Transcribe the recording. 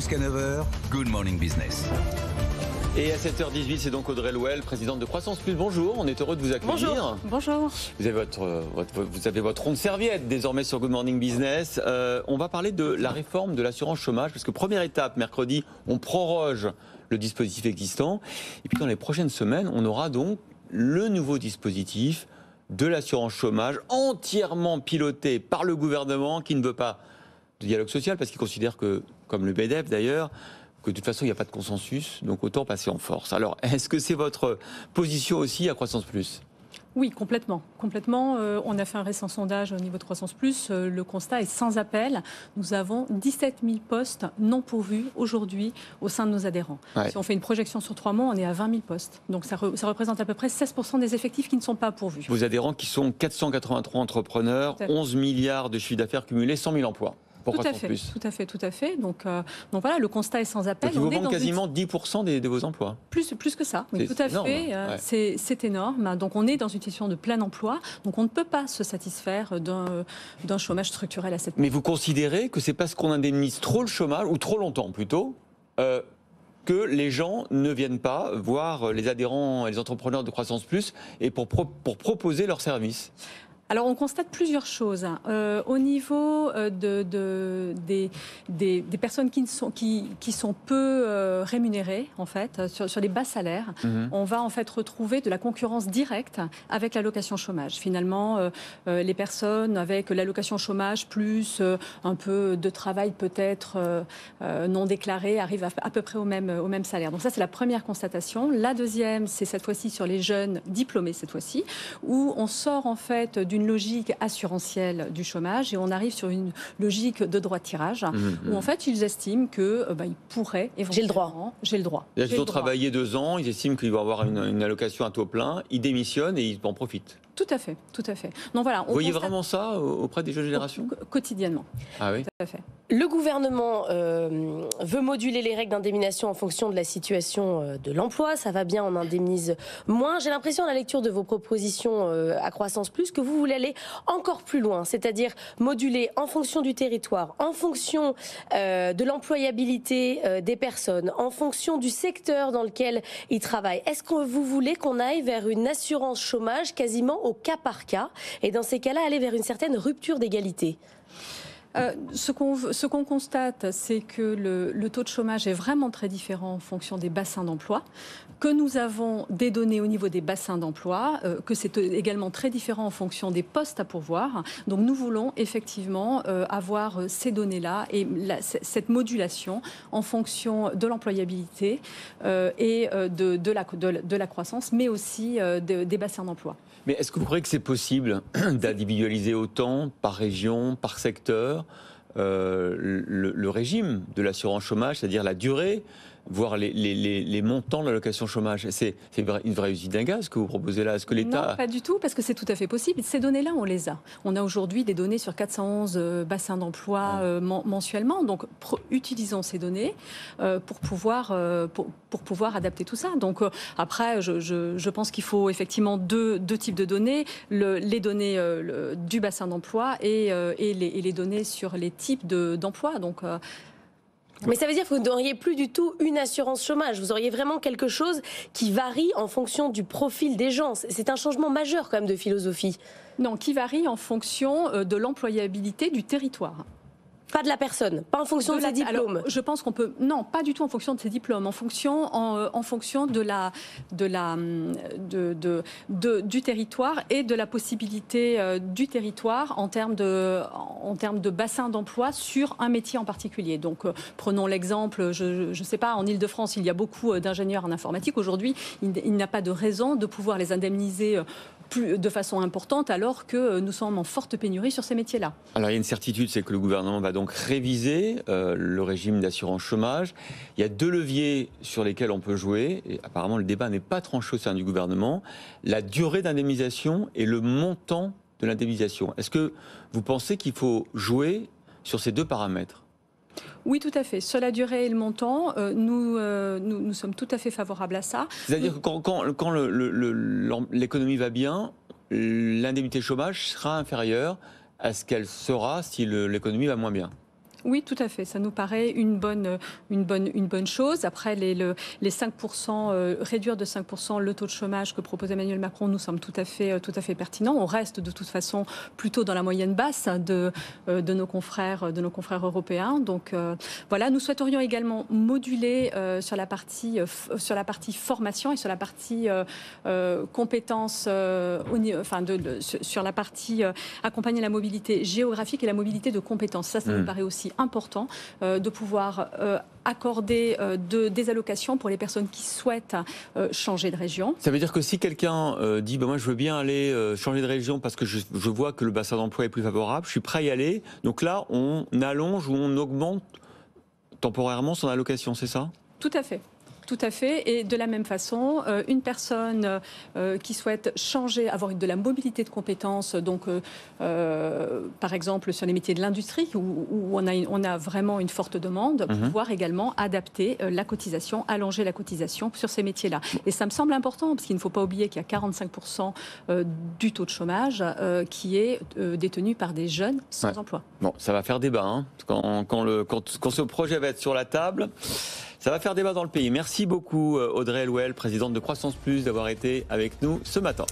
Jusqu'à 9h, Good Morning Business. Et à 7h18, c'est donc Audrey Louel, présidente de Croissance Plus. Bonjour, on est heureux de vous accueillir. Bonjour. Vous avez votre ronde serviette désormais sur Good Morning Business. On va parler de la réforme de l'assurance chômage, parce que première étape, mercredi, on proroge le dispositif existant. Et puis dans les prochaines semaines, on aura donc le nouveau dispositif de l'assurance chômage, entièrement piloté par le gouvernement, qui ne veut pas de dialogue social, parce qu'il considère que, comme le MEDEF d'ailleurs, que de toute façon, il n'y a pas de consensus, donc autant passer en force. Alors, est-ce que c'est votre position aussi à Croissance Plus ? Oui, complètement. On a fait un récent sondage au niveau de Croissance Plus. Le constat est sans appel. Nous avons 17 000 postes non pourvus aujourd'hui au sein de nos adhérents. Ouais. Si on fait une projection sur 3 mois, on est à 20 000 postes. Donc ça représente à peu près 16% des effectifs qui ne sont pas pourvus. Vos adhérents qui sont 483 entrepreneurs, 11 milliards de chiffre d'affaires cumulés, 100 000 emplois. Tout à fait. Donc voilà, le constat est sans appel. Donc il vous manque quasiment 10% de vos emplois. Plus que ça, oui, tout à fait. Ouais. C'est énorme. Donc on est dans une situation de plein emploi. Donc on ne peut pas se satisfaire d'un chômage structurel à cette point. Mais vous considérez que c'est parce qu'on indemnise trop le chômage, ou trop longtemps plutôt, que les gens ne viennent pas voir les adhérents et les entrepreneurs de Croissance Plus et pour proposer leurs services ? Alors, on constate plusieurs choses. Au niveau des personnes qui sont peu rémunérées, en fait, sur les bas salaires, on va en fait retrouver de la concurrence directe avec l'allocation chômage. Finalement, les personnes avec l'allocation chômage plus un peu de travail peut-être non déclaré arrivent à peu près au même salaire. Donc ça, c'est la première constatation. La deuxième, c'est cette fois-ci sur les jeunes diplômés, cette fois-ci, où on sort en fait d'une logique assurantielle du chômage et on arrive sur une logique de droit de tirage où en fait ils estiment que ils pourraient éventuellement... J'ai le droit. Ils ont travaillé 2 ans, ils estiment qu'ils vont avoir une allocation à taux plein, ils démissionnent et ils en profitent. Tout à fait. Donc voilà, vous voyez vraiment ça auprès des jeunes générations ? Quotidiennement. Ah oui ? Tout à fait. Le gouvernement veut moduler les règles d'indemnisation en fonction de la situation de l'emploi. Ça va bien, on indemnise moins. J'ai l'impression, à la lecture de vos propositions à Croissance Plus, que vous voulez aller encore plus loin, c'est-à-dire moduler en fonction du territoire, en fonction de l'employabilité des personnes, en fonction du secteur dans lequel ils travaillent. Est-ce que vous voulez qu'on aille vers une assurance chômage quasiment au cas par cas et dans ces cas-là aller vers une certaine rupture d'égalité ? Ce qu'on constate, c'est que le taux de chômage est vraiment très différent en fonction des bassins d'emploi, que nous avons des données au niveau des bassins d'emploi, que c'est également très différent en fonction des postes à pourvoir. Donc nous voulons effectivement avoir ces données-là et cette modulation en fonction de l'employabilité et de la croissance, mais aussi des bassins d'emploi. Mais est-ce que vous croyez que c'est possible d'individualiser autant par région, par secteur, le régime de l'assurance chômage, c'est-à-dire la durée, voire les montants de l'allocation chômage ? C'est une vraie usine à gaz que vous proposez là. Est-ce que l'État... Non, pas du tout, parce que c'est tout à fait possible. Ces données-là, on les a. On a aujourd'hui des données sur 411 bassins d'emploi mensuellement. Donc, utilisons ces données pour pouvoir adapter tout ça. Donc, après, je pense qu'il faut effectivement deux types de données. Les données du bassin d'emploi et les données sur les types d'emploi. Donc... Mais ça veut dire que vous n'auriez plus du tout une assurance chômage. Vous auriez vraiment quelque chose qui varie en fonction du profil des gens. C'est un changement majeur quand même de philosophie. Non, qui varie en fonction de l'employabilité du territoire. Pas de la personne, pas en fonction de ses diplômes. Alors, je pense qu'on peut... Non, pas du tout en fonction de ses diplômes, en fonction du territoire et de la possibilité du territoire en termes de bassin d'emploi sur un métier en particulier. Donc, prenons l'exemple, je ne sais pas, en Île-de-France, il y a beaucoup d'ingénieurs en informatique. Aujourd'hui, il n'y a pas de raison de pouvoir les indemniser de façon importante alors que nous sommes en forte pénurie sur ces métiers-là. Alors il y a une certitude, c'est que le gouvernement va donc réviser le régime d'assurance chômage. Il y a 2 leviers sur lesquels on peut jouer, et apparemment le débat n'est pas tranché au sein du gouvernement, la durée d'indemnisation et le montant de l'indemnisation. Est-ce que vous pensez qu'il faut jouer sur ces 2 paramètres ? Oui, tout à fait. Sur la durée et le montant, nous sommes tout à fait favorables à ça. C'est-à-dire que quand l'économie va bien, l'indemnité chômage sera inférieure à ce qu'elle sera si l'économie va moins bien. Oui, tout à fait. Ça nous paraît une bonne chose. Après, les 5%, réduire de 5% le taux de chômage que propose Emmanuel Macron, nous semble tout à fait pertinent. On reste de toute façon plutôt dans la moyenne basse de nos confrères européens. Donc voilà, nous souhaiterions également moduler sur la partie formation et sur la partie compétences, sur la partie accompagner la mobilité géographique et la mobilité de compétences. Ça nous paraît aussi important de pouvoir accorder des allocations pour les personnes qui souhaitent changer de région. Ça veut dire que si quelqu'un dit moi je veux bien aller changer de région parce que je vois que le bassin d'emploi est plus favorable, je suis prêt à y aller, donc là on allonge ou on augmente temporairement son allocation, c'est ça ? Tout à fait. Tout à fait. Et de la même façon, une personne qui souhaite changer, avoir de la mobilité de compétences, donc par exemple sur les métiers de l'industrie où on a vraiment une forte demande, pouvoir également adapter la cotisation, allonger la cotisation sur ces métiers-là. Et ça me semble important parce qu'il ne faut pas oublier qu'il y a 45% du taux de chômage qui est détenu par des jeunes sans emploi. Bon, ça va faire débat, hein. Quand ce projet va être sur la table. Ça va faire débat dans le pays. Merci beaucoup Audrey Elouel, présidente de Croissance Plus, d'avoir été avec nous ce matin.